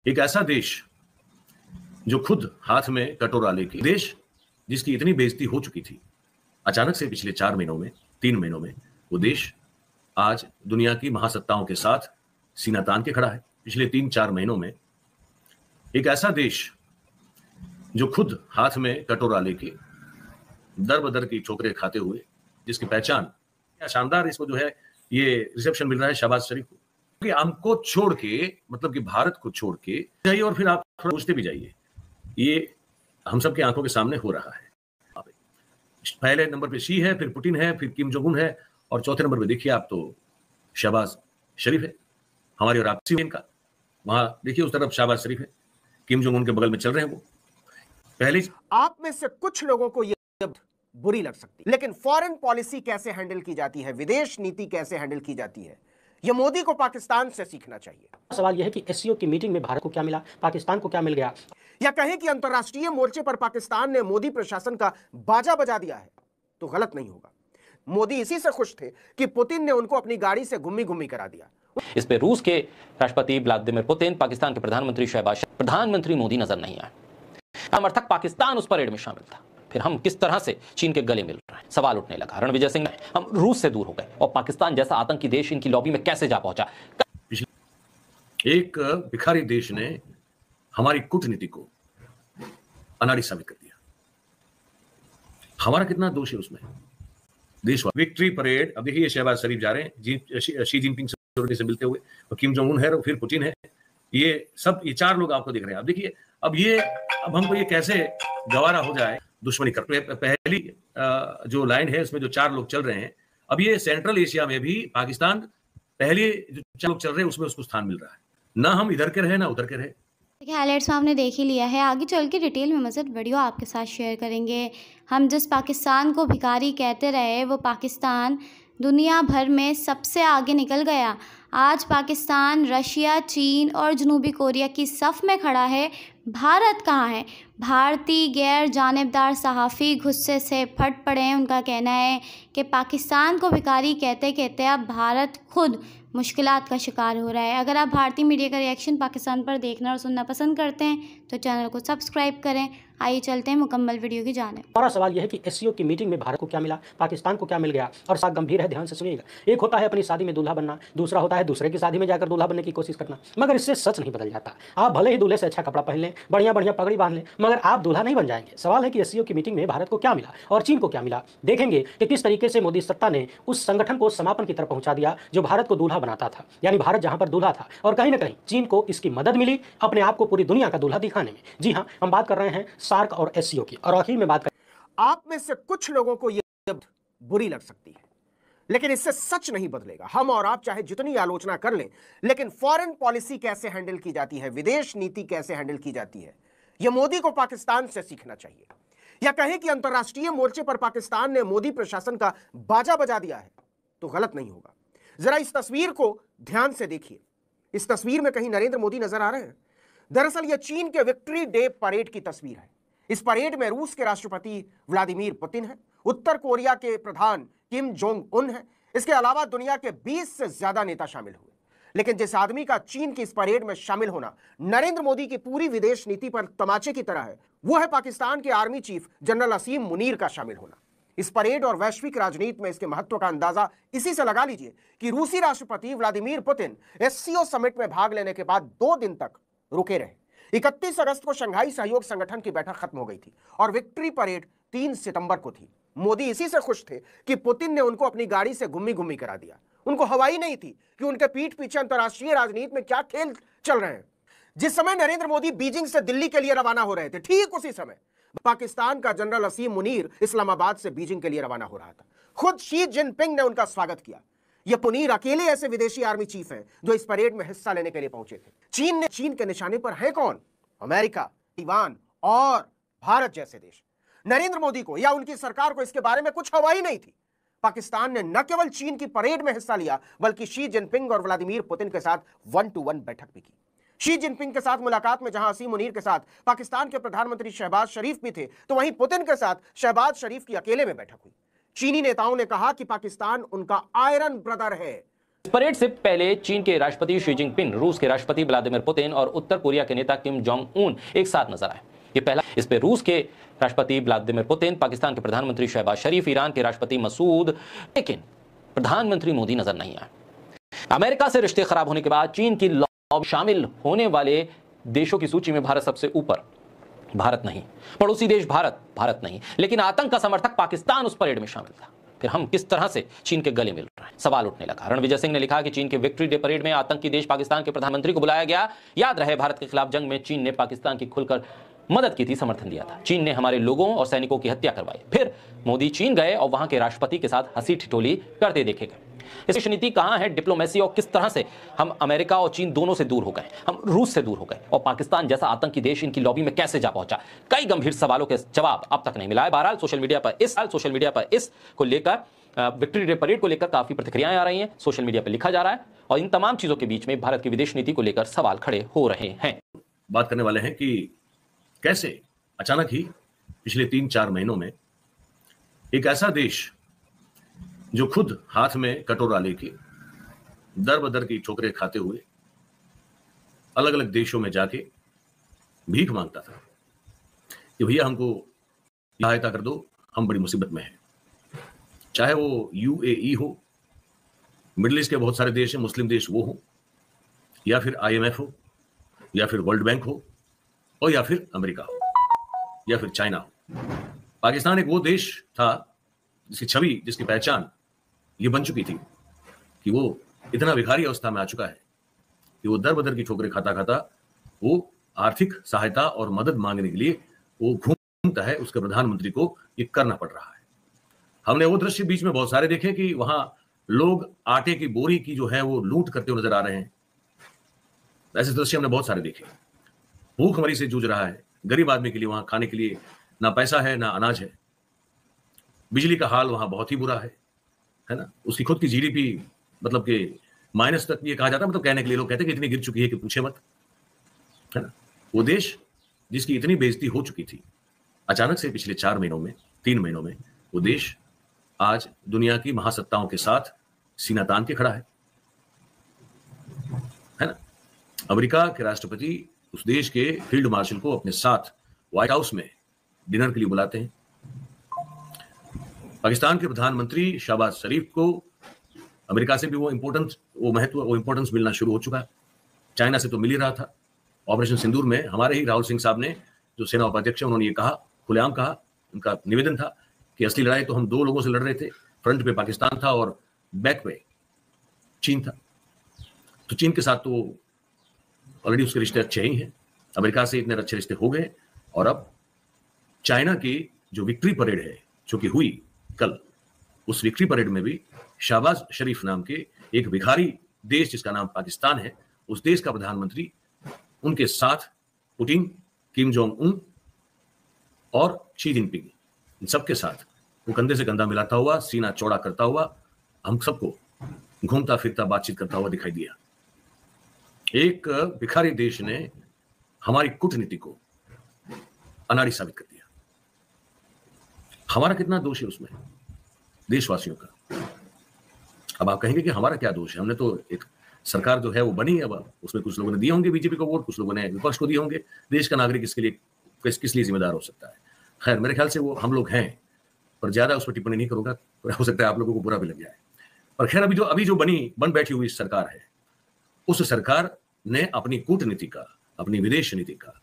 एक ऐसा देश जो खुद हाथ में कटोरा लेके, देश जिसकी इतनी बेइज्जती हो चुकी थी, अचानक से पिछले 4 महीनों में, 3 महीनों में वो देश आज दुनिया की महासत्ताओं के साथ सीना तान के खड़ा है। पिछले 3-4 महीनों में एक ऐसा देश जो खुद हाथ में कटोरा लेके दर बदर की ठोकरें खाते हुए, जिसकी पहचान क्या शानदार, इसको जो है ये रिसेप्शन मिल रहा है शहबाज शरीफ को, कि हमको छोड़ के, मतलब कि भारत को छोड़ के जाइए और फिर आप थोड़ा पूछते भी जाइए। ये हम सबकी आंखों के सामने हो रहा है। पहले नंबर पे शी है, फिर पुतिन है, फिर किम जोंग उन है, और चौथे नंबर पे देखिए आप तो शहबाज शरीफ है, हमारी और आपसी इनका। वहां देखिए उस तरफ शहबाज शरीफ है, किम जोंग उन के बगल में चल रहे हैं वो। पहले आप में से कुछ लोगों को ये बुरी लग सकती है, लेकिन फॉरेन पॉलिसी कैसे हैंडल की जाती है, विदेश नीति कैसे हैंडल की जाती है, यह मोदी को पाकिस्तान से सीखना चाहिए। सवाल यह है कि एससीओ की मीटिंग में भारत को क्या मिला, पाकिस्तान को क्या मिल गया, या कहें कि अंतर्राष्ट्रीय मोर्चे पर पाकिस्तान ने मोदी प्रशासन का बाजा बजा दिया है, तो गलत नहीं होगा। मोदी इसी से खुश थे कि पुतिन ने उनको अपनी गाड़ी से घुम्मी घुम्मी करा दिया। इस पे रूस के राष्ट्रपति व्लादिमीर पुतिन, पाकिस्तान के प्रधानमंत्री शहबाज, प्रधानमंत्री मोदी नजर नहीं आए। समर्थक पाकिस्तान उस परेड में शामिल था। फिर हम किस तरह से चीन के गले मिल रहे हैं, सवाल उठने लगा। रणविजय सिंह ने हम रूस से दूर हो गए और पाकिस्तान जैसा आतंकी देश इनकी लॉबी में कैसे जा पहुंचा। एक भिखारी देश ने हमारी कूटनीति को अनाड़ी साबित कर दिया। हमारा कितना दोष है उसमें? देश विक्ट्री परेड, अब देखिए शहबाज शरीफ जा रहे हैं शी जिनपिंग से मिलते हुए, और किम जोंग उन है और फिर पुतिन है, ये सब, ये 4 लोग आपको दिख रहे हैं। अब देखिए अब हमको ये कैसे गवारा हो जाए दुश्मनी कर। पहली जो लाइन है उसमें जो 4 लोग चल रहे हैं, अब ये सेंट्रल एशिया में भी पाकिस्तान पहले जो 4 लोग चल रहे हैं उसमें उसको स्थान मिल रहा है। ना हम इधर के रहे ना उधर के रहे। देखिए हाइलाइट्स में आपने देख ही लिया है। आगे चल के डिटेल में मज़ीद वीडियो आपके साथ शेयर करेंगे। हम जिस पाकिस्तान को भिखारी कहते रहे, वो पाकिस्तान दुनिया भर में सबसे आगे निकल गया। आज पाकिस्तान रशिया, चीन और जनूबी कोरिया की सफ़ में खड़ा है। भारत कहाँ है? भारतीय गैर जानिबदार सहाफ़ी गुस्से से फट पड़े हैं। उनका कहना है कि पाकिस्तान को भिखारी कहते कहते अब भारत खुद मुश्किलात का शिकार हो रहा है। अगर आप भारतीय मीडिया का रिएक्शन पाकिस्तान पर देखना और सुनना पसंद करते हैं तो चैनल को सब्सक्राइब करें। आइए चलते हैं मुकम्मल वीडियो की जानिब। हमारा सवाल यह है कि एससीओ की मीटिंग में भारत को क्या मिला, पाकिस्तान को क्या मिल गया, और साथ गंभीर है, ध्यान से सुनिएगा। एक होता है अपनी शादी में दूल्हा बनना, दूसरा होता है दूसरे की शादी में जाकर दूल्हा बनने की कोशिश करना। मगर इससे सच नहीं बदल जाता। आप भले ही दूल्हे से अच्छा कपड़ा पहन लें, बढ़िया बढ़िया पगड़ी बांध लें, मगर आप दूल्हा नहीं बन जाएंगे। सवाल है कि एससीओ की मीटिंग में भारत को क्या मिला और चीन को क्या मिला। देखेंगे कि किस तरीके से मोदी सत्ता ने उस संगठन को समापन की तरफ पहुंचा दिया जो भारत को दूल्हा बनाता था, यानी भारत जहां पर दूल्हा था, और कहीं ना कहीं चीन को इसकी मदद मिली अपने आप को पूरी दुनिया का दूल्हा दिखाने में। जी हाँ, हम बात कर रहे हैं सार्क और एससीओ की। और आखिर में बात कर, आप में से कुछ लोगों को यह बुरी लग सकती है, लेकिन इससे सच नहीं बदलेगा। हम और आप चाहे जितनी आलोचना कर लें, लेकिन फॉरेन पॉलिसी कैसे हैंडल की जाती है, विदेश नीति कैसे हैंडल की जाती है, यह मोदी को पाकिस्तान से सीखना चाहिए। या कहें कि अंतर्राष्ट्रीय मोर्चे पर पाकिस्तान ने मोदी प्रशासन का बाजा बजा दिया है, तो गलत नहीं होगा। जरा इस तस्वीर को ध्यान से देखिए। इस तस्वीर में कहीं नरेंद्र मोदी नजर आ रहे हैं? दरअसल यह चीन के विक्ट्री डे परेड की तस्वीर है। इस परेड में रूस के राष्ट्रपति व्लादिमीर पुतिन है, उत्तर कोरिया के प्रधान किम जोंग उन है, इसके अलावा दुनिया के 20 से ज्यादा नेता शामिल हुए। लेकिन जिस आदमी का चीन की इस परेड में शामिल होना नरेंद्र मोदी की पूरी विदेश नीति पर तमाचे की तरह है, वो है पाकिस्तान के आर्मी चीफ जनरल असीम मुनीर का शामिल होना। इस परेड और वैश्विक राजनीति में इसके महत्व का अंदाजा इसी से लगा लीजिए कि रूसी राष्ट्रपति व्लादिमीर पुतिन एससीओ समिट में भाग लेने के बाद 2 दिन तक रुके रहे। 31 अगस्त को शंघाई सहयोग संगठन की बैठक खत्म हो गई थी और विक्ट्री परेड 3 सितंबर को थी। मोदी इसी से खुश थे कि पुतिन ने उनको अपनी गाड़ी से घुम्मी घुम्मी करा दिया। उनको हवाई नहीं थी कि उनके पीठ पीछे अंतर्राष्ट्रीय राजनीति में क्या खेल चल रहे हैं। जिस समय नरेंद्र मोदी बीजिंग से दिल्ली के लिए रवाना हो रहे थे, ठीक उसी समय पाकिस्तान का जनरल असीम मुनीर इस्लामाबाद से बीजिंग के लिए रवाना हो रहा था। खुद शी जिनपिंग ने उनका स्वागत किया। ये मुनीर अकेले ऐसे विदेशी आर्मी चीफ हैं जो इस परेड में हिस्सा लेने के लिए पहुंचे थे। चीन के निशाने पर है कौन? अमेरिका, ताइवान और भारत जैसे देश। नरेंद्र मोदी को या उनकी सरकार को इसके बारे में कुछ हवा ही नहीं थी। पाकिस्तान ने न केवल चीन की परेड में हिस्सा लिया, बल्कि शी जिनपिंग और व्लादिमीर पुतिन के साथ 1-to-1 बैठक भी की। शी जिनपिंग के साथ मुलाकात में जहां असीम मुनीर के साथ पाकिस्तान के प्रधानमंत्री शहबाज शरीफ भी थे, तो वहीं पुतिन के साथ शहबाज शरीफ की अकेले में बैठक हुई। चीनी नेताओं ने कहा कि पाकिस्तान उनका आयरन ब्रदर है। परेड से पहले चीन के राष्ट्रपति शी जिनपिंग, रूस के राष्ट्रपति व्लादिमीर पुतिन और उत्तर कोरिया के नेता किम जोंग उन एक साथ नजर आए। ये पहला। इस पे रूस के राष्ट्रपति व्लादिमीर पुतिन, पाकिस्तान के प्रधानमंत्री शहबाज शरीफ, ईरान के राष्ट्रपति मसूद, लेकिन प्रधानमंत्री मोदी नजर नहीं आए। अमेरिका से रिश्ते खराब होने के बाद चीन की लॉबी शामिल होने वाले देशों की सूची में भारत सबसे ऊपर। भारत नहीं, पड़ोसी देश भारत नहीं, लेकिन आतंक का समर्थक पाकिस्तान उस परेड में शामिल था। फिर हम किस तरह से चीन के गले मिल रहे हैं, सवाल उठने लगा। रणविजय सिंह ने लिखा कि चीन के विक्ट्री डे परेड में आतंकी देश पाकिस्तान के प्रधानमंत्री को बुलाया गया। याद रहे, भारत के खिलाफ जंग में चीन ने पाकिस्तान की खुलकर मदद की थी, समर्थन दिया था। चीन ने हमारे लोगों और सैनिकों की हत्या करवाई। फिर मोदी चीन गए और वहां के राष्ट्रपति के साथ हंसी ठिठोली करते देखे गए। इसकी नीति कहां है, डिप्लोमेसी, और किस तरह से हम अमेरिका और चीन दोनों से दूर हो गए, हम रूस से दूर हो गए, और पाकिस्तान जैसा आतंकी देश इनकी लॉबी में कैसे जा पहुंचा। कई गंभीर सवालों के जवाब अब तक नहीं मिला है। बहरहाल सोशल मीडिया पर इस को लेकर, विक्ट्री डे परेड को लेकर काफी प्रतिक्रियाएं आ रही हैं, सोशल मीडिया पर लिखा जा रहा है, और इन तमाम चीजों के बीच में भारत की विदेश नीति को लेकर सवाल खड़े हो रहे हैं। बात करने वाले हैं कि कैसे अचानक ही पिछले 3-4 महीनों में एक ऐसा देश जो खुद हाथ में कटोरा लेके दर बदर की ठोकरें खाते हुए अलग अलग देशों में जाके भीख मांगता था कि भैया हमको सहायता कर दो, हम बड़ी मुसीबत में हैं। चाहे वो यूएई हो, मिडिल ईस्ट के बहुत सारे देश हैं, मुस्लिम देश वो हो, या फिर आईएमएफ हो, या फिर वर्ल्ड बैंक हो, और या फिर अमेरिका हो, या फिर चाइना हो। पाकिस्तान एक वो देश था जिसकी छवि, जिसकी पहचान ये बन चुकी थी कि वो इतना भिखारी अवस्था में आ चुका है कि वो दर बदर की ठोकरें खाता खाता वो आर्थिक सहायता और मदद मांगने के लिए वो घूमता है। उसके प्रधानमंत्री को ये करना पड़ रहा है। हमने वो दृश्य बीच में बहुत सारे देखे कि वहां लोग आटे की बोरी की जो है वो लूट करते हुए नजर आ रहे हैं। ऐसे दृश्य हमने बहुत सारे देखे। भूखमरी से जूझ रहा है गरीब आदमी के लिए, वहां खाने के लिए ना पैसा है ना अनाज है। बिजली का हाल वहां बहुत ही बुरा है ना। उसकी खुद की जीडीपी मतलब कि माइनस तक ये कहा जाता है, मतलब कहने के लिए लोग कहते हैं कि इतनी गिर चुकी है कि पूछे मत, है ना। वो देश जिसकी इतनी बेइज्जती हो चुकी थी, अचानक से पिछले 4 महीनों में, 3 महीनों में वो देश आज दुनिया की महासत्ताओं के साथ सीना तान के खड़ा है ना। अमेरिका के राष्ट्रपति उस देश के फील्ड मार्शल को अपने साथ व्हाइट हाउस में डिनर के लिए बुलाते हैं। पाकिस्तान के प्रधानमंत्री शहबाज शरीफ को अमेरिका से भी वो इंपॉर्टेंस मिलना शुरू हो चुका है। चाइना से तो मिल ही रहा था। ऑपरेशन सिंदूर में हमारे ही राहुल सिंह साहब ने, जो सेना उपाध्यक्ष है, उन्होंने ये कहा, खुलेआम कहा, उनका निवेदन था कि असली लड़ाई तो हम 2 लोगों से लड़ रहे थे। फ्रंट पे पाकिस्तान था और बैक पे चीन था। तो चीन के साथ तो ऑलरेडी उसके रिश्ते अच्छे ही हैं। अमेरिका से इतने अच्छे रिश्ते हो गए, और अब चाइना की जो विक्ट्री परेड है जो कि हुई कल, उस विक्ट्री परेड में भी शहबाज शरीफ नाम के एक भिखारी देश जिसका नाम पाकिस्तान है, उस देश का प्रधानमंत्री, उनके साथ पुतिन, किम जोंग उन और शी जिनपिंग, इन सबके साथ वो कंधे से कंधा मिलाता हुआ, सीना चौड़ा करता हुआ हम सबको घूमता फिरता बातचीत करता हुआ दिखाई दिया। एक भिखारी देश ने हमारी कूटनीति को अनाड़ी साबित कर दिया। हमारा कितना दोष है उसमें, देशवासियों का। अब आप कहेंगे कि हमारा क्या दोष है, हमने तो एक सरकार जो है वो बनी है, अब उसमें कुछ लोगों ने दिए होंगे बीजेपी को वोट, कुछ लोगों ने विपक्ष को दिए होंगे। देश का नागरिक इसके लिए किस लिए जिम्मेदार हो सकता है। खैर, मेरे ख्याल से वो हम लोग हैं, पर ज्यादा उस पर टिप्पणी नहीं करूंगा, हो सकता है आप लोगों को बुरा भी लग जाए। पर खैर, अभी जो बन बैठी हुई सरकार है, उस सरकार ने अपनी कूटनीति का, अपनी विदेश नीति का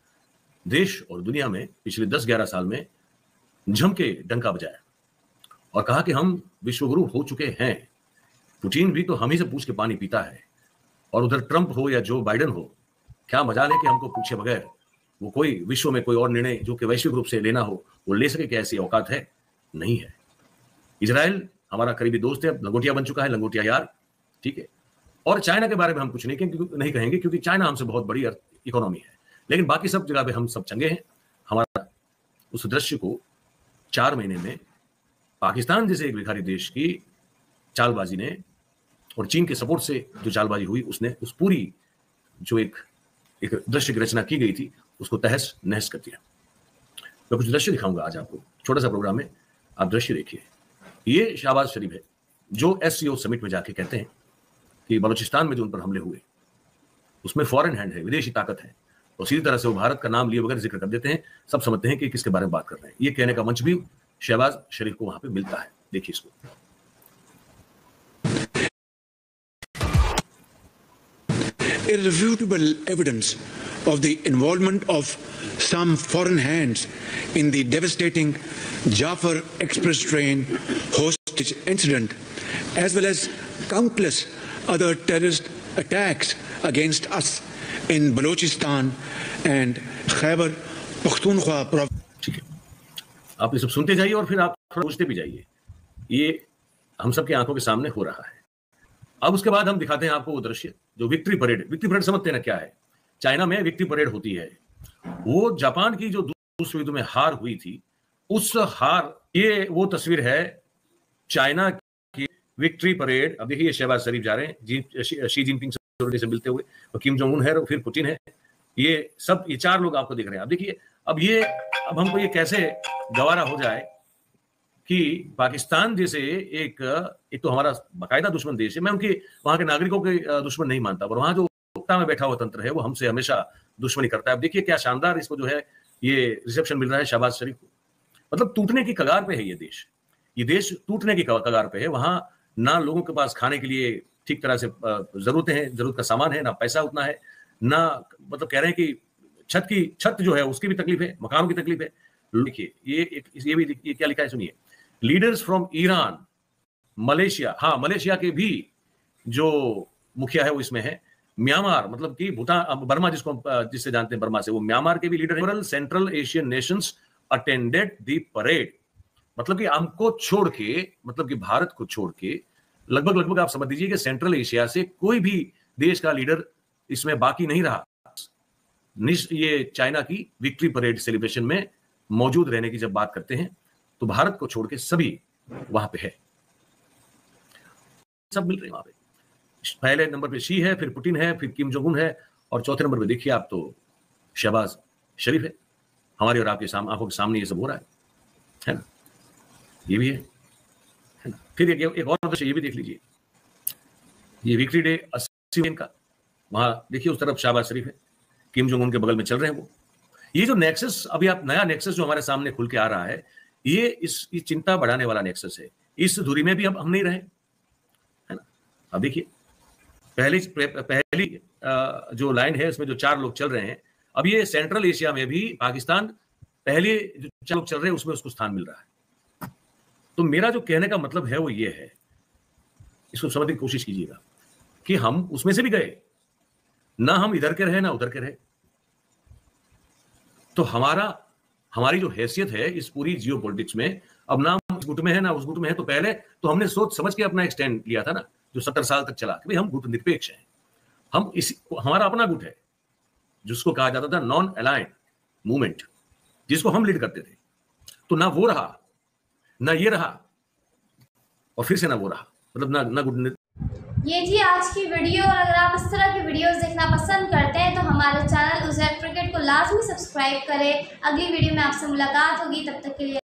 देश और दुनिया में पिछले 10-11 साल में जम के डंका बजाया और कहा कि हम विश्वगुरु हो चुके हैं। पुतिन भी तो हम ही से पूछ के पानी पीता है, और उधर ट्रंप हो या जो बाइडेन हो, क्या मजाल है कि हमको पूछे बगैर वो कोई विश्व में कोई और निर्णय जो कि वैश्विक रूप से लेना हो वो ले सके। क्या ऐसी औकात है? नहीं है। इजराइल हमारा करीबी दोस्त है, लंगोटिया बन चुका है, लंगोटिया यार, ठीक है। और चाइना के बारे में हम कुछ नहीं कहेंगे क्योंकि चाइना हमसे बहुत बड़ी इकोनॉमी है, लेकिन बाकी सब जगह पे हम सब चंगे हैं। हमारा उस दृश्य को 4 महीने में पाकिस्तान जैसे एक भिखारी देश की चालबाजी ने और चीन के सपोर्ट से जो चालबाजी हुई, उसने उस पूरी जो एक दृश्य की रचना की गई थी उसको तहस नहस कर दिया। मैं कुछ दृश्य दिखाऊंगा आज आपको, छोटा सा प्रोग्राम है, आप दृश्य देखिए। ये शहबाज शरीफ है जो SCO समिट में जाके कहते हैं कि बलूचिस्तान में जो उन पर हमले हुए उसमें फॉरेन हैंड है, विदेशी ताकत है, तो सीधी तरह से वो भारत का नाम लिए बगैर जिक्र कर देते हैं। सब समझते हैं कि किसके बारे में बात कर रहे हैं। ये कहने का मंच भी शहबाज शरीफ को वहां पे मिलता है। देखिए इसको। Irrefutable evidence of the involvement of some foreign hands in the devastating Jafar Express train hostage incident, as well as countless other terrorist attacks against us in Balochistan and Khyber Pakhtunkhwa province. ठीक है, आप ये सब सुनते जाइए और फिर आप थोड़ा सोचते भी जाइए। ये हम सबकी आंखों के सामने हो रहा है। अब उसके बाद हम दिखाते हैं आपको वो दृश्य जो विक्ट्री परेड समझते हैं ना क्या है। चाइना में विक्ट्री परेड होती है। वो जापान की जो दूसरे युद्ध में हार हुई थी, उस हार, ये वो तस्वीर है चाइना की विक्ट्री परेड। अब देखिए शहबाज शरीफ जा रहे हैं शी जिनपिंग से मिलते हुए, और किम जोंग उन है और फिर पुतिन है। ये सब, ये चार लोग आपको दिख रहे हैं। अब देखिए अब हमको ये कैसे गवारा हो जाए कि पाकिस्तान जैसे एक तो हमारा बाकायदा दुश्मन देश है। मैं उनके वहां के नागरिकों के दुश्मन नहीं मानता, पर वहां जो सत्ता में बैठा हुआ तंत्र है वो हमसे हमेशा दुश्मनी करता है। अब देखिए क्या शानदार इसको जो है ये रिसेप्शन मिल रहा है शहबाज शरीफ को। मतलब टूटने की कगार पे है ये देश। ये देश टूटने की कगार पे है। वहां ना लोगों के पास खाने के लिए ठीक तरह से जरूरतें हैं, जरूरत का सामान है, ना पैसा उतना है, ना मतलब कह रहे हैं कि छत जो है उसकी भी तकलीफ है, मकानों की तकलीफ है। देखिए ये क्या लिखा है, सुनिए। लीडर्स फ्रॉम ईरान, मलेशिया, हाँ मलेशिया के भी जो मुखिया है वो इसमें है। म्यांमार, मतलब कि भूटान, बर्मा जिससे जानते हैं बर्मा से, वो म्यांमार के भी leader. Central Asian Nations attended the parade. मतलब कि हमको छोड़ के, मतलब कि भारत को छोड़ के लगभग आप समझ लीजिए कि सेंट्रल एशिया से कोई भी देश का लीडर इसमें बाकी नहीं रहा। ये चाइना की विक्ट्री परेड सेलिब्रेशन में मौजूद रहने की जब बात करते हैं तो भारत को छोड़ के सभी वहां पे है, सब मिल रहे हैं वहां पे। पहले नंबर पे शी है, फिर पुतिन है, फिर किम जोंग उन है, और चौथे नंबर पे देखिए आप तो शहबाज शरीफ है। हमारे और आपके आंखों के सामने ये सब हो रहा है ना। ये भी है ना। फिर एक और दृश्य ये भी देख लीजिए। ये विक्ट्री डे 80 का, वहां देखिए उस तरफ शहबाज शरीफ है, किम जोंग उन के बगल में चल रहे हैं वो। ये जो नेक्सस, अभी आप नया नेक्सस जो हमारे सामने खुल के आ रहा है, ये इस चिंता बढ़ाने वाला नेक्सस है। इस दूरी में भी अब हम नहीं रहे, है ना। अब देखिए पहली जो लाइन है इसमें जो 4 लोग चल रहे हैं, अब ये सेंट्रल एशिया में भी पाकिस्तान पहले जो 4 लोग चल रहे हैं उसमें उसको स्थान मिल रहा है। तो मेरा जो कहने का मतलब है वो ये है, इसको समझने की कोशिश कीजिएगा कि हम उसमें से भी गए ना, हम इधर के रहे ना उधर के रहे। तो हमारी जो हैसियत है इस पूरी जियो पॉलिटिक्स में, अब ना हम इस गुट में है ना उस गुट में है। तो पहले तो हमने सोच समझ के अपना एक स्टैंड लिया था ना, जो 70 साल तक चला कि भाई हम गुट निरपेक्ष हैं। हमारा अपना गुट है जिसको कहा जाता था नॉन अलाइंड मूवमेंट, जिसको हम लीड करते थे। तो ना वो रहा, ना ये रहा, और फिर से ना वो रहा, मतलब ना गुट। ये थी आज की वीडियो, और अगर आप इस तरह की वीडियोस देखना पसंद करते हैं तो हमारे चैनल उज़ैर क्रिकेट को लाजमी सब्सक्राइब करें। अगली वीडियो में आपसे मुलाकात होगी, तब तक के लिए